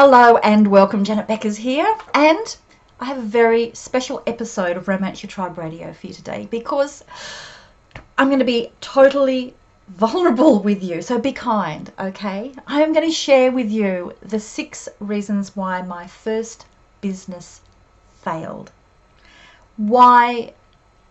Hello and welcome, Janet Beckers here, and I have a very special episode of Romance Your Tribe Radio for you today because I'm going to be totally vulnerable with you, so be kind, okay? I am going to share with you the 6 reasons why my first business failed. Why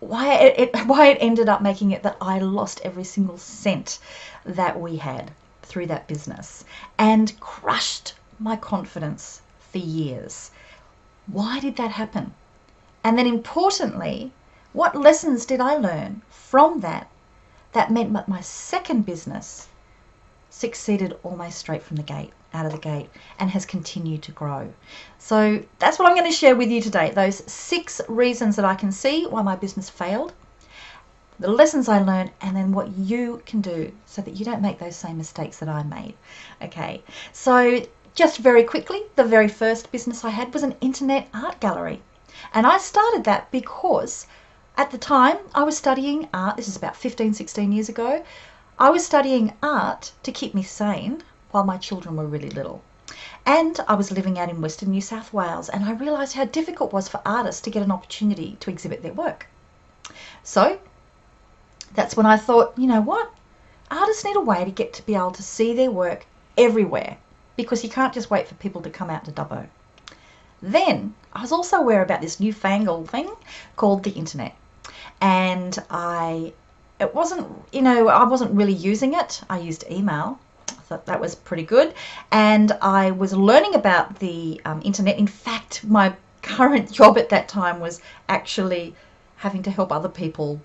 it ended up making it that I lost every single cent that we had through that business and crushed my confidence for years. Why did that happen? And then importantly, what lessons did I learn from that meant that my second business succeeded almost straight from the gate, out of the gate, and has continued to grow. So that's what I'm going to share with you today, those 6 reasons that I can see why my business failed, the lessons I learned, and then what you can do so that you don't make those same mistakes that I made. Okay, so just very quickly, the very first business I had was an internet art gallery. And I started that because at the time I was studying art. This is about 15, 16 years ago. I was studying art to keep me sane while my children were really little. And I was living out in Western New South Wales, and I realised how difficult it was for artists to get an opportunity to exhibit their work. So that's when I thought, you know what? Artists need a way to get to be able to see their work everywhere, because you can't just wait for people to come out to Dubbo. Then I was also aware about this newfangled thing called the internet, and I wasn't really using it. I used email. I thought that was pretty good, and I was learning about the internet. In fact, my current job at that time was actually having to help other people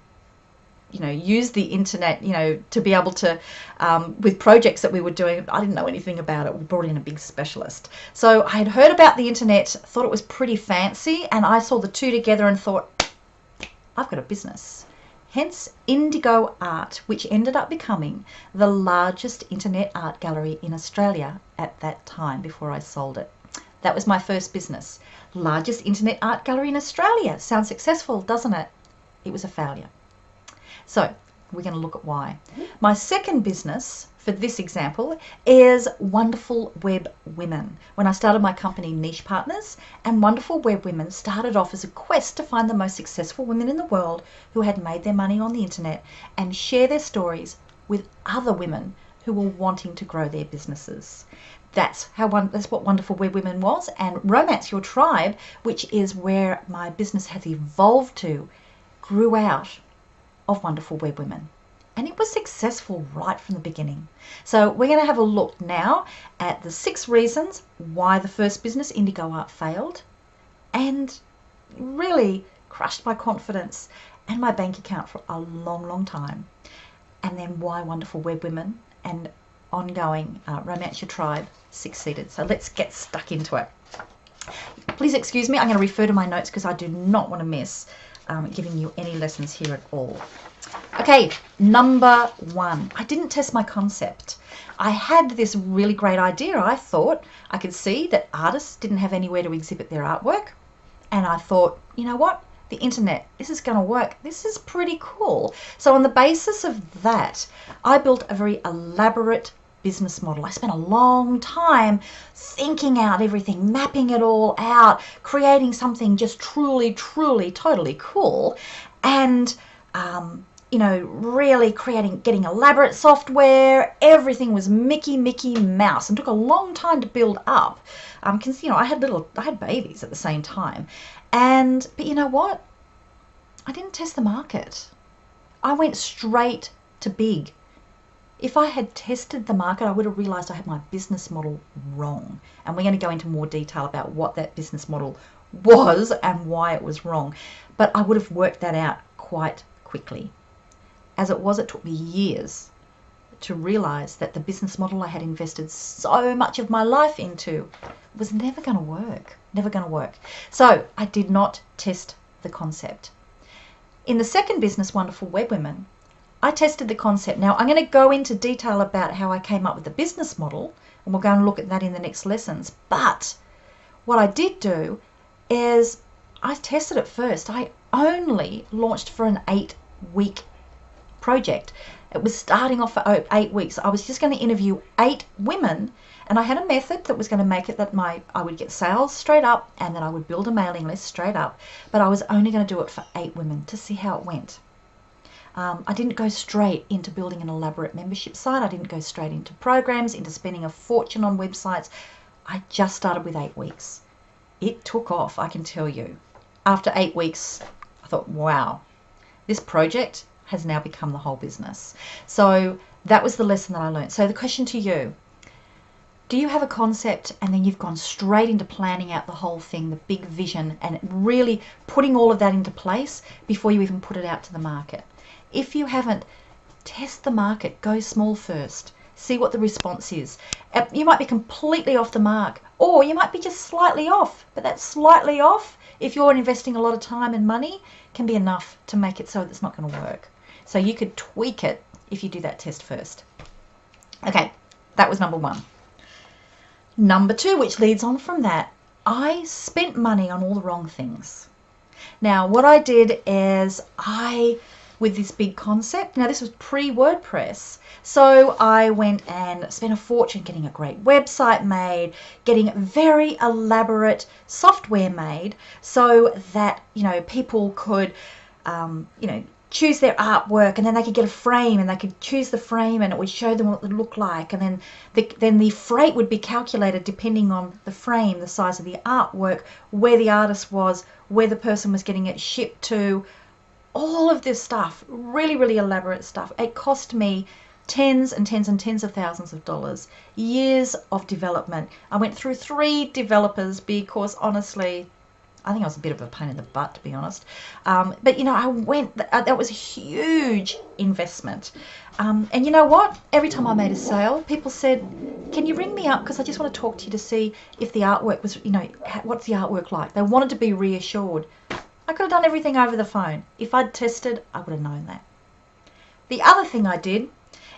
use the internet, to be able to, with projects that we were doing. I didn't know anything about it. We brought in a big specialist. So I had heard about the internet, thought it was pretty fancy, and I saw the two together and thought, I've got a business. Hence Indigo Art, which ended up becoming the largest internet art gallery in Australia at that time before I sold it. That was my first business. Largest internet art gallery in Australia. Sounds successful, doesn't it? It was a failure. So we're going to look at why. My second business for this example is Wonderful Web Women. When I started my company Niche Partners, and Wonderful Web Women started off as a quest to find the most successful women in the world who had made their money on the internet and share their stories with other women who were wanting to grow their businesses. That's what Wonderful Web Women was, and Romance Your Tribe, which is where my business has evolved to, grew out of Wonderful Web Women, and it was successful right from the beginning. So we're going to have a look now at the 6 reasons why the first business, Indigo Art, failed and really crushed my confidence and my bank account for a long time, and then why Wonderful Web Women and ongoing Romance Your Tribe succeeded. So let's get stuck into it. Please excuse me, I'm going to refer to my notes because I do not want to miss giving you any lessons here at all. Okay, number 1. I didn't test my concept. I had this really great idea. I thought I could see that artists didn't have anywhere to exhibit their artwork, and I thought, you know what? The internet, this is going to work. This is pretty cool. So on the basis of that, I built a very elaborate business model. I spent a long time thinking out everything, mapping it all out, creating something just truly, totally cool, and really getting elaborate software. Everything was Mickey Mouse, and took a long time to build up. Because I had babies at the same time, but you know what? I didn't test the market. I went straight to big. If I had tested the market, I would have realized I had my business model wrong. And we're going to go into more detail about what that business model was and why it was wrong. But I would have worked that out quite quickly. As it was, it took me years to realize that the business model I had invested so much of my life into was never going to work. Never going to work. So I did not test the concept. In the second business, Wonderful Web Women, I tested the concept. Now, I'm going to go into detail about how I came up with the business model, and we'll go and look at that in the next lessons. But what I did do is I tested it first. I only launched for an 8-week project. It was starting off for 8 weeks. I was just going to interview 8 women, and I had a method that was going to make it that I would get sales straight up, and then I would build a mailing list straight up, but I was only going to do it for 8 women to see how it went. I didn't go straight into building an elaborate membership site. I didn't go straight into programs, into spending a fortune on websites. I just started with 8 weeks. It took off, I can tell you. After 8 weeks, I thought, wow, this project has now become the whole business. So that was the lesson that I learned. So the question to you, do you have a concept and then you've gone straight into planning out the whole thing, the big vision, and really putting all of that into place before you even put it out to the market? If you haven't, test the market. Go small first. See what the response is. You might be completely off the mark, or you might be just slightly off. But that slightly off, if you're investing a lot of time and money, can be enough to make it so it's not going to work. So you could tweak it if you do that test first. Okay, that was number 1. Number 2, which leads on from that, I spent money on all the wrong things. Now, what I did is with this big concept, now this was pre-WordPress, so I went and spent a fortune getting a great website made, getting very elaborate software made so that, people could, choose their artwork, and then they could get a frame, and they could choose the frame, and it would show them what it would look like, and then the freight would be calculated depending on the frame, the size of the artwork, where the artist was, where the person was getting it shipped to, all of this stuff, really, really elaborate stuff. It cost me tens and tens and tens of thousands of dollars, years of development. I went through 3 developers because honestly, I think I was a bit of a pain in the butt, to be honest. But that was a huge investment. And you know what? Every time I made a sale, people said, can you ring me up? Because I just want to talk to you to see if the artwork was, what's the artwork like? They wanted to be reassured. I could have done everything over the phone. If I'd tested, I would have known that. The other thing I did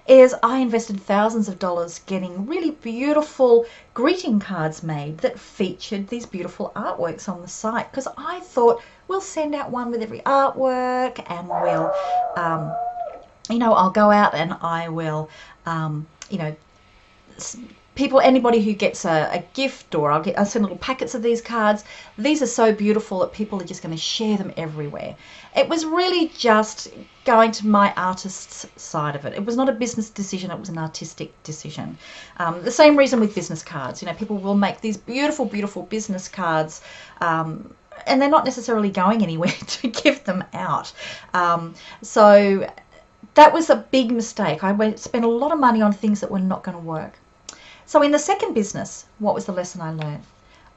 is I invested thousands of dollars getting really beautiful greeting cards made that featured these beautiful artworks on the site, because I thought we'll send out one with every artwork, and we'll, I'll go out and I will, anybody who gets a gift, or I'll send little packets of these cards. These are so beautiful that people are just going to share them everywhere. It was really just going to my artist's side of it. It was not a business decision, it was an artistic decision. The same reason with business cards. People will make these beautiful, beautiful business cards, and they're not necessarily going anywhere to give them out. So that was a big mistake. I spent a lot of money on things that were not going to work. So in the second business, what was the lesson I learned?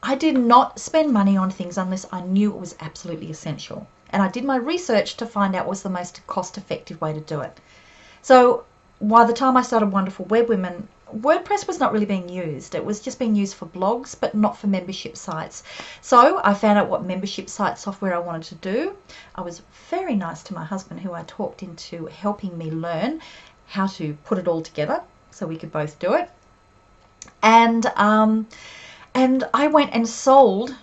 I did not spend money on things unless I knew it was absolutely essential. And I did my research to find out what was the most cost-effective way to do it. So by the time I started Wonderful Web Women, WordPress was not really being used. It was just being used for blogs, but not for membership sites. So I found out what membership site software I wanted to do. I was very nice to my husband, who I talked into helping me learn how to put it all together so we could both do it. And I went and sold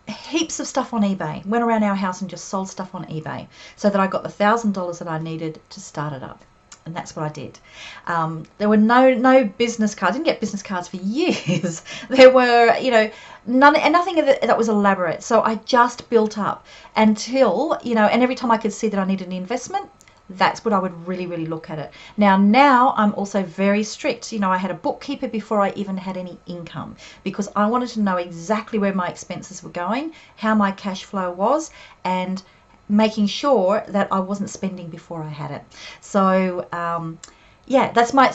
heaps of stuff on eBay. Went around our house and just sold stuff on eBay so that I got the $1,000 that I needed to start it up. And that's what I did. There were no business cards. I didn't get business cards for years. There were, nothing that was elaborate. So I just built up until, and every time I could see that I needed an investment, that's what I would really, really look at it. Now I'm also very strict. I had a bookkeeper before I even had any income, because I wanted to know exactly where my expenses were going, how my cash flow was, and making sure that I wasn't spending before I had it. So yeah, that's my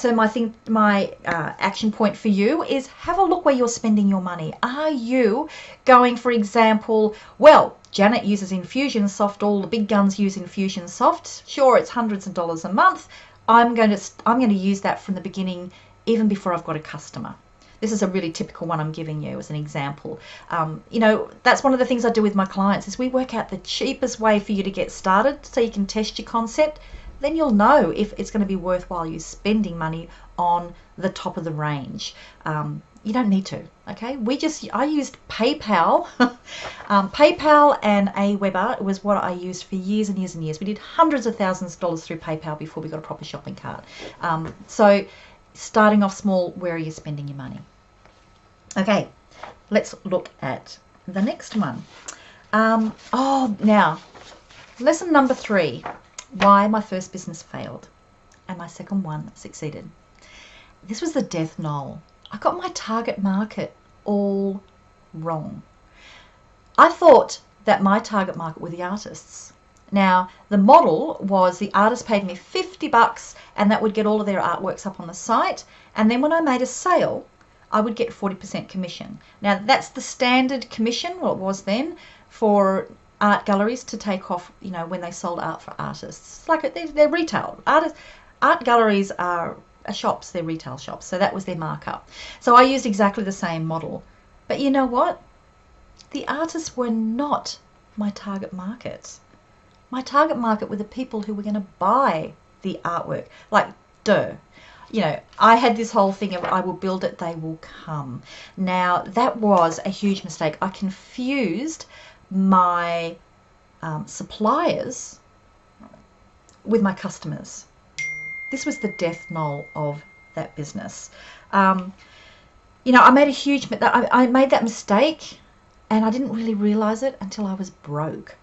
action point for you is have a look where you're spending your money. Are you going, for example, well, Janet uses Infusionsoft, all the big guns use Infusionsoft. Sure, it's hundreds of dollars a month. I'm going to use that from the beginning, even before I've got a customer. This is a really typical one I'm giving you as an example. That's one of the things I do with my clients is we work out the cheapest way for you to get started so you can test your concept. Then you'll know if it's going to be worthwhile you spending money on the top of the range. You don't need to, okay? I used PayPal. PayPal and Aweber was what I used for years and years and years. We did hundreds of thousands of dollars through PayPal before we got a proper shopping cart. So starting off small, where are you spending your money? Okay, let's look at the next one. Now, lesson number 3, why my first business failed and my second one succeeded. This was the death knell. I got my target market all wrong. I thought that my target market were the artists. Now, the model was the artist paid me $50 and that would get all of their artworks up on the site. And then when I made a sale, I would get 40% commission. Now, that's the standard commission, well, it was then, for art galleries to take off, you know, when they sold art for artists. It's like they're retail. Art galleries are shops, they're retail shops, so that was their markup. So I used exactly the same model. But you know what? The artists were not my target market. My target market were the people who were going to buy the artwork. Like, duh. You know, I had this whole thing of I will build it, they will come. Now, that was a huge mistake. I confused my suppliers with my customers. This was the death knell of that business. You know, I made that mistake, and I didn't really realize it until I was broke.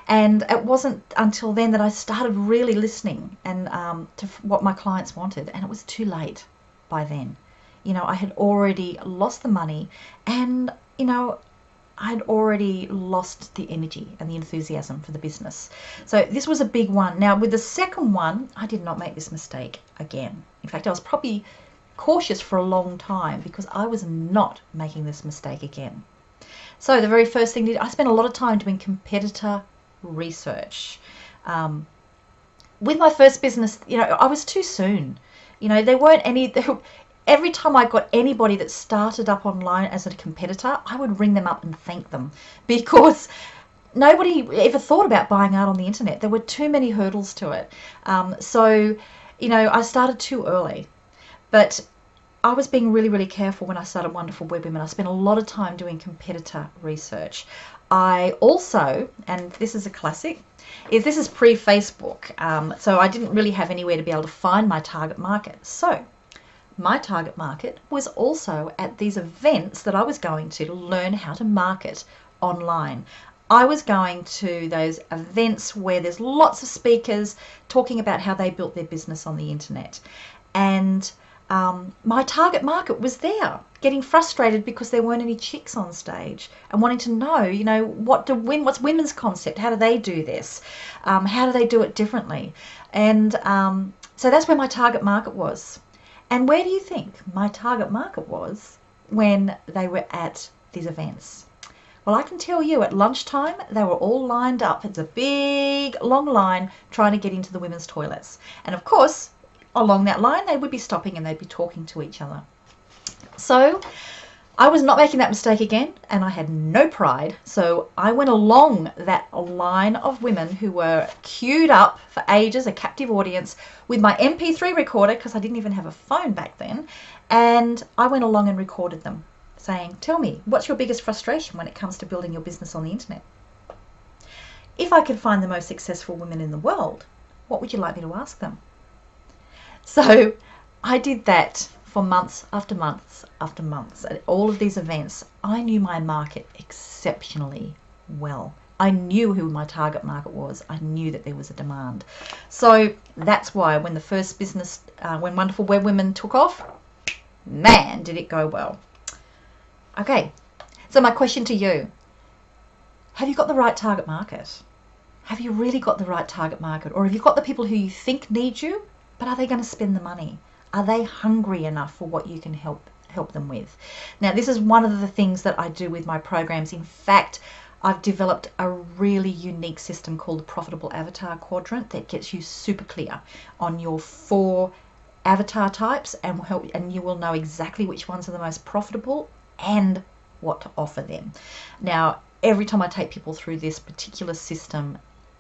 And it wasn't until then that I started really listening and to what my clients wanted, and it was too late by then. You know, I had already lost the money, and you know, I'd already lost the energy and the enthusiasm for the business. So this was a big one. Now, with the second one, I did not make this mistake again. In fact, I was probably cautious for a long time because I was not making this mistake again. So the very first thing, I spent a lot of time doing competitor research. With my first business, you know, I was too soon. You know, there weren't any... Every time I got anybody that started up online as a competitor, I would ring them up and thank them because nobody ever thought about buying art on the internet. There were too many hurdles to it. So, you know, I started too early. But I was being really, really careful when I started Wonderful Web Women. I spent a lot of time doing competitor research. I also, and this is a classic, this is pre-Facebook. So I didn't really have anywhere to be able to find my target market. So my target market was also at these events that I was going to learn how to market online. I was going to those events where there's lots of speakers talking about how they built their business on the internet. And my target market was there, getting frustrated because there weren't any chicks on stage and wanting to know, you know, what's women's concept? How do they do this? How do they do it differently? And so that's where my target market was. And where do you think my target market was when they were at these events? Well, I can tell you at lunchtime, they were all lined up. It's a big, long line trying to get into the women's toilets. And of course, along that line, they would be stopping and they'd be talking to each other. So I was not making that mistake again, and I had no pride. So I went along that line of women who were queued up for ages, a captive audience, with my MP3 recorder, because I didn't even have a phone back then. And I went along and recorded them saying, tell me, what's your biggest frustration when it comes to building your business on the internet? If I could find the most successful women in the world, what would you like me to ask them? So I did that for months after months after months. At all of these events, I knew my market exceptionally well. I knew who my target market was. I knew that there was a demand. So that's why when the first business, when Wonderful Web Women took off, man, did it go well. Okay, so my question to you, have you got the right target market? Have you really got the right target market? Or have you got the people who you think need you, but are they going to spend the money? Are they hungry enough for what you can help them with? Now, this is one of the things that I do with my programs. In fact, I've developed a really unique system called the Profitable Avatar Quadrant that gets you super clear on your 4 avatar types and you will know exactly which ones are the most profitable and what to offer them. Now, every time I take people through this particular system,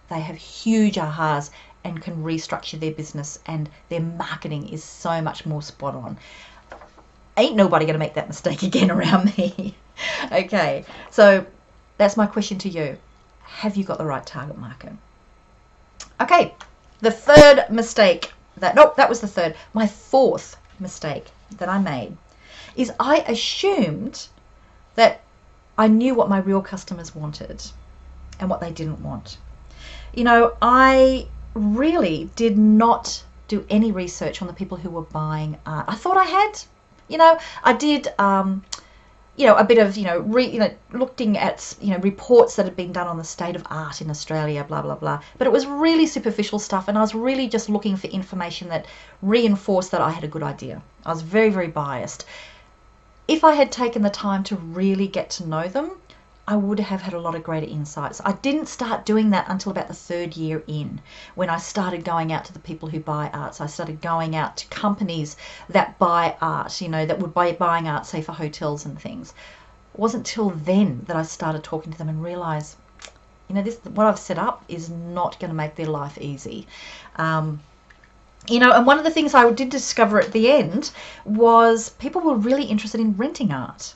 they have huge ahas and can restructure their business, and their marketing is so much more spot on. Ain't nobody going to make that mistake again around me. Okay, so that's my question to you. Have you got the right target market? Okay, the third mistake, that was the third. My fourth mistake that I made is I assumed that I knew what my real customers wanted and what they didn't want. You know, I really did not do any research on the people who were buying art. I thought I had. You know, I did, a bit of, looking at, reports that had been done on the state of art in Australia, blah, blah, blah. But it was really superficial stuff, and I was really just looking for information that reinforced that I had a good idea. I was very, very biased. If I had taken the time to really get to know them, I would have had a lot of greater insights. I didn't start doing that until about the third year in, when I started going out to the people who buy art. So I started going out to companies that buy art, that would buy buying art, say, for hotels and things. It wasn't till then that I started talking to them and realised, what I've set up is not going to make their life easy. And one of the things I did discover at the end was people were really interested in renting art,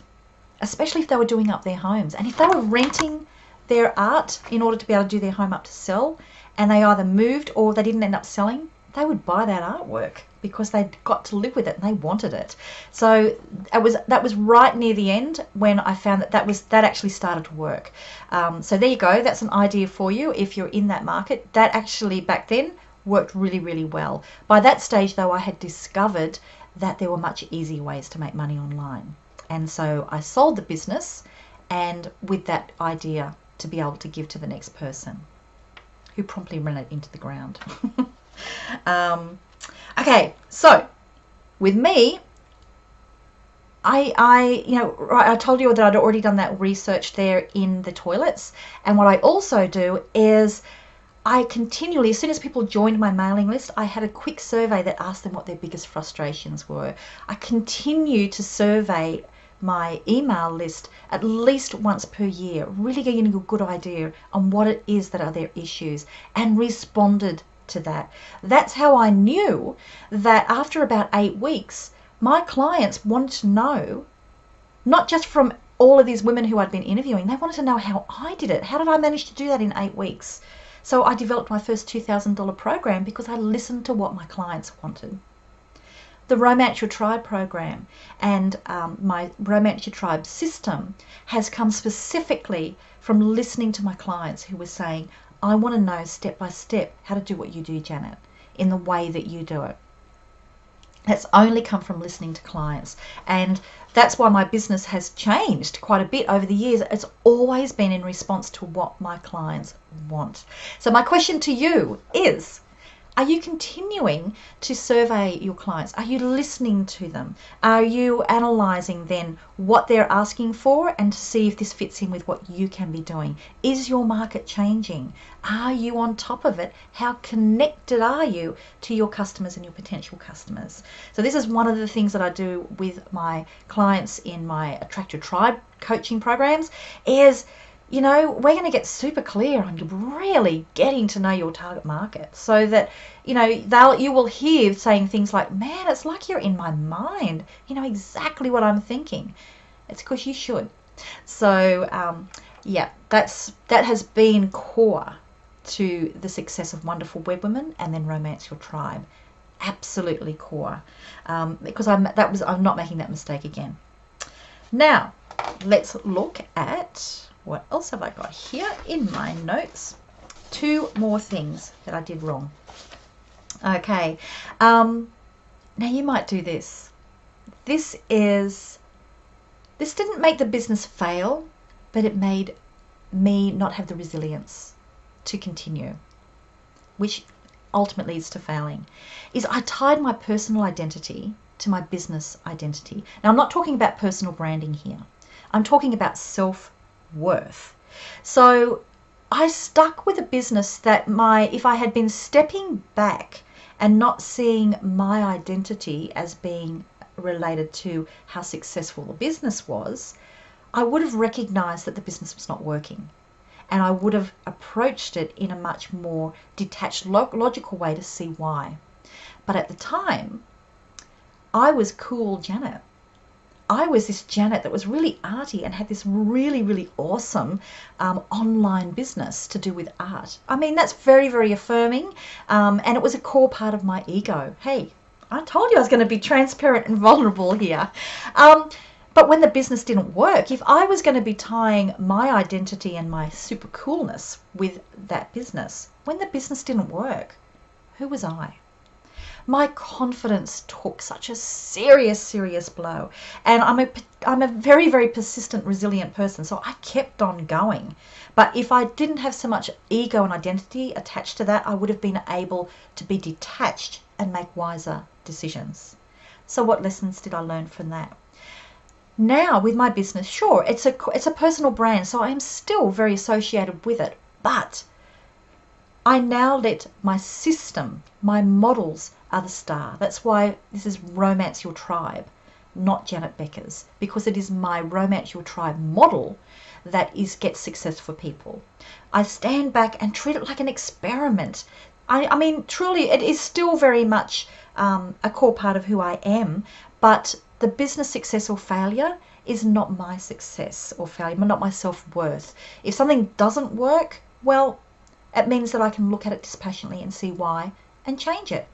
especially if they were doing up their homes. And if they were renting their art in order to be able to do their home up to sell, and they either moved or they didn't end up selling, they would buy that artwork because they'd got to live with it and they wanted it. So that was right near the end when I found that actually started to work. So there you go. That's an idea for you if you're in that market. That actually back then worked really, really well. By that stage, though, I had discovered that there were much easier ways to make money online. And so I sold the business, and with that idea to be able to give to the next person, who promptly ran it into the ground. Okay, so with me, I told you that I'd already done that research there in the toilets. And what I also do is I continually, as soon as people joined my mailing list, I had a quick survey that asked them what their biggest frustrations were. I continue to survey my email list at least once per year, really getting a good idea on what it is that are their issues, and responded to that. That's how I knew that after about 8 weeks, my clients wanted to know, not just from all of these women who I'd been interviewing, they wanted to know how I did it. How did I manage to do that in 8 weeks? So I developed my first $2,000 program because I listened to what my clients wanted. The Romance Your Tribe program and my Romance Your Tribe system has come specifically from listening to my clients who were saying, I want to know step by step how to do what you do, Janet, in the way that you do it. That's only come from listening to clients. And that's why my business has changed quite a bit over the years. It's always been in response to what my clients want. So my question to you is, are you continuing to survey your clients? Are you listening to them? Are you analysing then what they're asking for and to see if this fits in with what you can be doing? Is your market changing? Are you on top of it? How connected are you to your customers and your potential customers? So this is one of the things that I do with my clients in my Attract Your Tribe coaching programs is, we're going to get super clear on really getting to know your target market so that, you will hear saying things like, man, it's like you're in my mind. You know exactly what I'm thinking. It's because you should. So, that has been core to the success of Wonderful Web Women and then Romance Your Tribe. Absolutely core. Because I'm not making that mistake again. Now, let's look at what else have I got here in my notes. 2 more things that I did wrong. Okay. Now you might do this. This didn't make the business fail, but it made me not have the resilience to continue, which ultimately leads to failing, is I tied my personal identity to my business identity. Now I'm not talking about personal branding here. I'm talking about self-worth. So I stuck with a business that if I had been stepping back and not seeing my identity as being related to how successful the business was, I would have recognized that the business was not working. And I would have approached it in a much more detached, logical way to see why. But at the time, I was cool Janet. I was this Janet that was really arty and had this really, really awesome online business to do with art. I mean, that's very, very affirming, and it was a core part of my ego. Hey, I told you I was going to be transparent and vulnerable here. But when the business didn't work, if I was going to be tying my identity and my super coolness with that business, when the business didn't work, who was I? My confidence took such a serious, serious blow. And I'm a very, very persistent, resilient person, so I kept on going. But if I didn't have so much ego and identity attached to that, I would have been able to be detached and make wiser decisions. So what lessons did I learn from that? Now with my business, sure, it's a personal brand, so I am still very associated with it, but I now let my system, my models are the star. That's why this is Romance Your Tribe, not Janet Beckers, because it is my Romance Your Tribe model that gets success for people. I stand back and treat it like an experiment. I mean, truly, it is still very much a core part of who I am, but the business success or failure is not my success or failure, not my self-worth. If something doesn't work, well, it means that I can look at it dispassionately and see why and change it.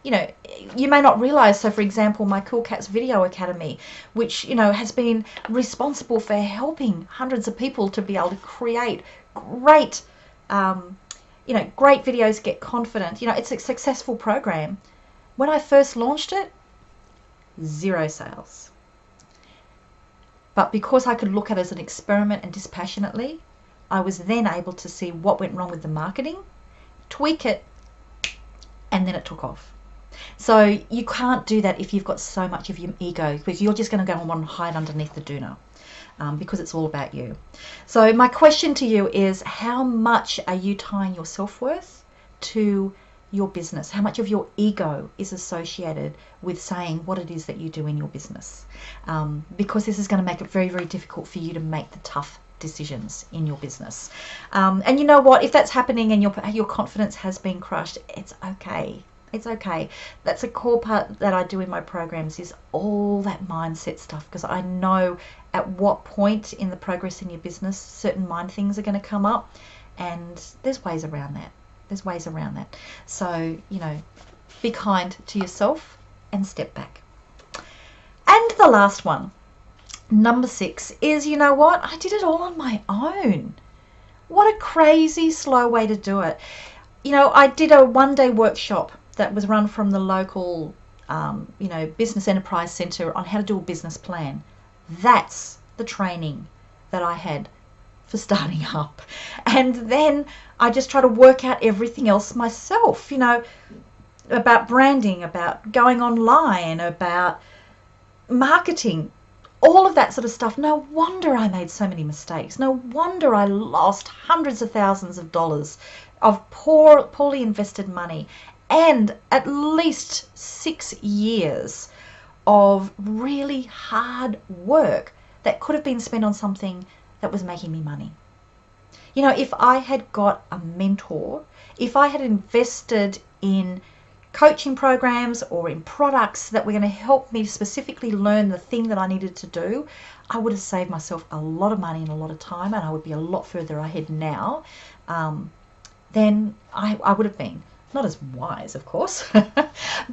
You know, you may not realize, so for example, my Cool Cats Video Academy, which, you know, has been responsible for helping hundreds of people to be able to create great, great videos, get confident. You know, it's a successful program. When I first launched it, 0 sales. But because I could look at it as an experiment and dispassionately, I was then able to see what went wrong with the marketing, tweak it, and then it took off. So you can't do that if you've got so much of your ego, because you're just going to go and hide underneath the doona, because it's all about you. So my question to you is, how much are you tying your self-worth to your business? How much of your ego is associated with saying what it is that you do in your business? Because this is going to make it very, very difficult for you to make the tough decisions in your business. And you know what? If that's happening and your confidence has been crushed, it's okay. It's okay. That's a core part that I do in my programs, is all that mindset stuff, because I know at what point in the progress in your business certain mind things are going to come up, and there's ways around that. There's ways around that. So, you know, be kind to yourself and step back. And the last one, number 6, is, you know what? I did it all on my own. What a crazy slow way to do it. You know, I did a one-day workshop that was run from the local, business enterprise centre on how to do a business plan. That's the training that I had for starting up. And then I just try to work out everything else myself, you know, about branding, about going online, about marketing, all of that sort of stuff. No wonder I made so many mistakes. No wonder I lost hundreds of thousands of dollars of poorly invested money, and at least 6 years of really hard work that could have been spent on something that was making me money. You know, if I had got a mentor, if I had invested in coaching programs or in products that were going to help me specifically learn the thing that I needed to do, I would have saved myself a lot of money and a lot of time, and I would be a lot further ahead now than I would have been. Not as wise, of course,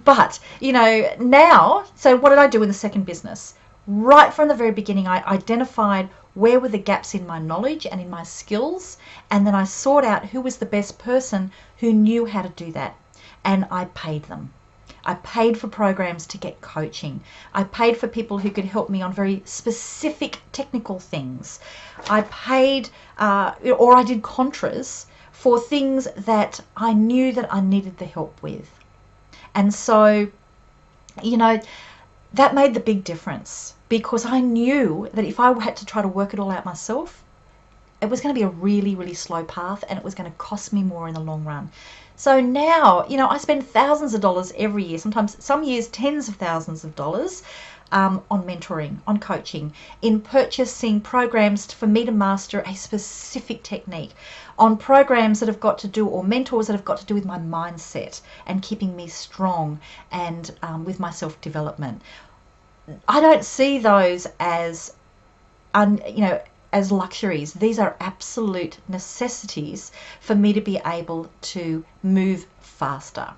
but, you know, now, so what did I do in the second business? Right from the very beginning, I identified where were the gaps in my knowledge and in my skills, and then I sought out who was the best person who knew how to do that, and I paid them. I paid for programs to get coaching. I paid for people who could help me on very specific technical things. I paid, or I did contras for things that I knew that I needed the help with. And so, you know, that made the big difference, because I knew that if I had to try to work it all out myself, it was going to be a really, really slow path, and it was going to cost me more in the long run. So now, you know, I spend thousands of dollars every year, sometimes some years tens of thousands of dollars, on mentoring, on coaching, in purchasing programs for me to master a specific technique, on programs that have got to do, or mentors that have got to do with my mindset and keeping me strong, and with my self-development. I don't see those as, as luxuries. These are absolute necessities for me to be able to move faster.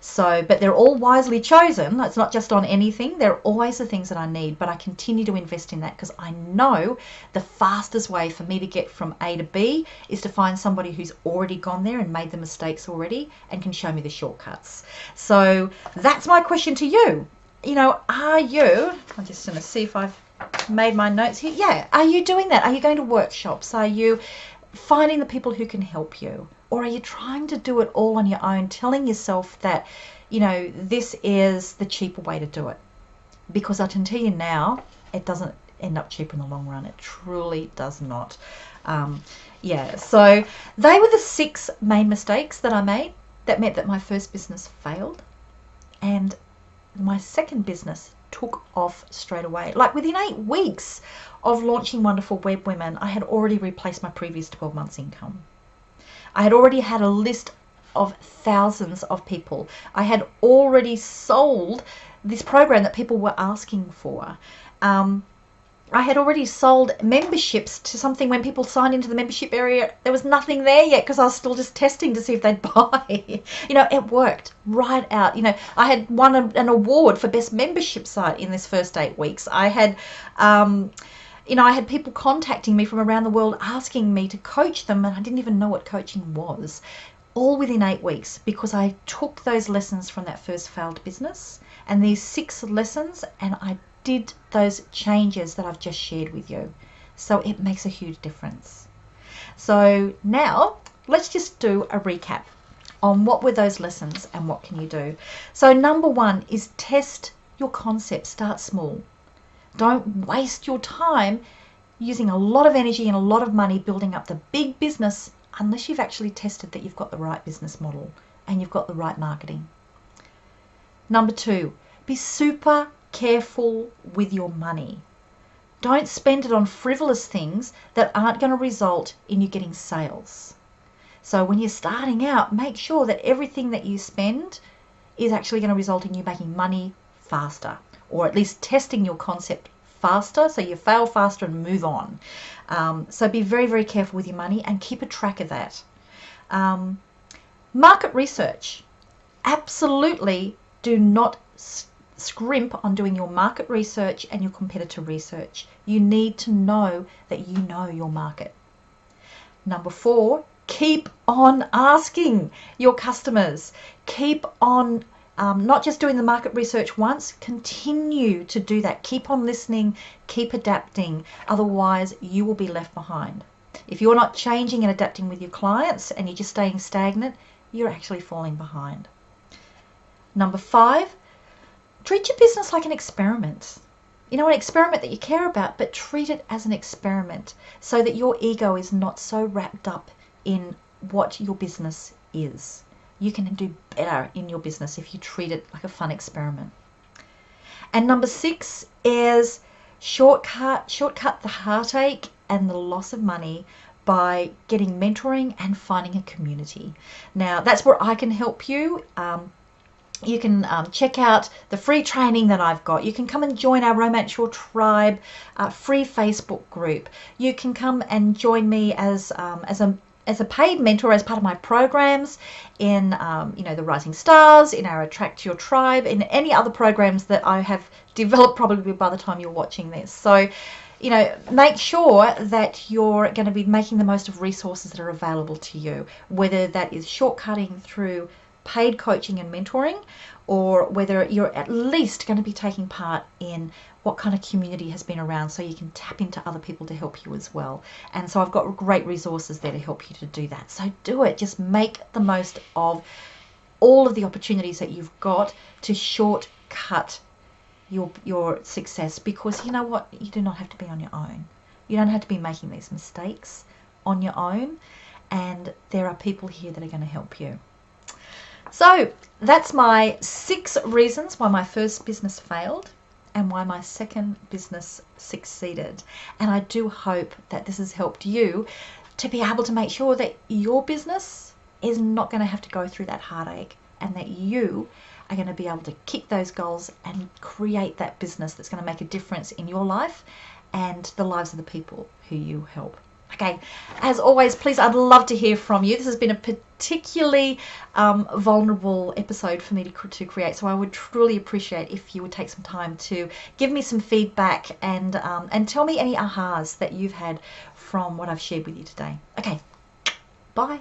So, but they're all wisely chosen. It's not just on anything. They're always the things that I need, but I continue to invest in that because I know the fastest way for me to get from A to B is to find somebody who's already gone there and made the mistakes already and can show me the shortcuts. So that's my question to you. Are you, I'm just going to see if I've made my notes here. Yeah, are you doing that? Are you going to workshops? Are you finding the people who can help you? Or are you trying to do it all on your own, telling yourself that, this is the cheaper way to do it? Because I can tell you now, it doesn't end up cheap in the long run. It truly does not. So they were the 6 main mistakes that I made that meant that my first business failed. And my second business took off straight away. Like within 8 weeks of launching Wonderful Web Women, I had already replaced my previous 12 months income. I had already had a list of thousands of people. I had already sold this program that people were asking for. I had already sold memberships to something. When people signed into the membership area, there was nothing there yet because I was still just testing to see if they'd buy. It worked right out. I had won an award for best membership site in this first 8 weeks. I had I had people contacting me from around the world asking me to coach them, and I didn't even know what coaching was, all within 8 weeks, because I took those lessons from that first failed business and these 6 lessons, and I did those changes that I've just shared with you. So it makes a huge difference. So now let's just do a recap on what were those lessons and what can you do. So number 1 is test your concept. Start small. Don't waste your time using a lot of energy and a lot of money building up the big business unless you've actually tested that you've got the right business model and you've got the right marketing. Number 2, be super careful with your money. Don't spend it on frivolous things that aren't going to result in you getting sales. So when you're starting out, make sure that everything that you spend is actually going to result in you making money faster, or at least testing your concept faster so you fail faster and move on. So be very, very careful with your money and keep a track of that. Market research. Absolutely do not scrimp on doing your market research and your competitor research. You need to know that you know your market. Number 4, keep on asking your customers. Keep on not just doing the market research once, continue to do that. Keep on listening, keep adapting, otherwise you will be left behind. If you're not changing and adapting with your clients and you're just staying stagnant, you're actually falling behind. Number 5, treat your business like an experiment. An experiment that you care about, but treat it as an experiment so that your ego is not so wrapped up in what your business is. You can do better in your business if you treat it like a fun experiment. And number 6 is shortcut the heartache and the loss of money by getting mentoring and finding a community. Now, that's where I can help you. You can check out the free training that I've got. You can come and join our Romance Your Tribe free Facebook group. You can come and join me as a paid mentor as part of my programs in the Rising Stars, in our Attract Your Tribe, in any other programs that I have developed probably by the time you're watching this. So make sure that you're going to be making the most of resources that are available to you, whether that is shortcutting through paid coaching and mentoring, or whether you're at least going to be taking part in what kind of community has been around so you can tap into other people to help you as well. And so I've got great resources there to help you to do that. So do it. Just make the most of all of the opportunities that you've got to shortcut your success, because you know what? You do not have to be on your own. You don't have to be making these mistakes on your own, and there are people here that are going to help you. So that's my 6 reasons why my first business failed and why my second business succeeded. And I do hope that this has helped you to be able to make sure that your business is not going to have to go through that heartache, and that you are going to be able to kick those goals and create that business that's going to make a difference in your life and the lives of the people who you help. Okay, as always, please, I'd love to hear from you. This has been a particularly vulnerable episode for me to create, so I would truly appreciate if you would take some time to give me some feedback and tell me any ahas that you've had from what I've shared with you today. Okay, bye.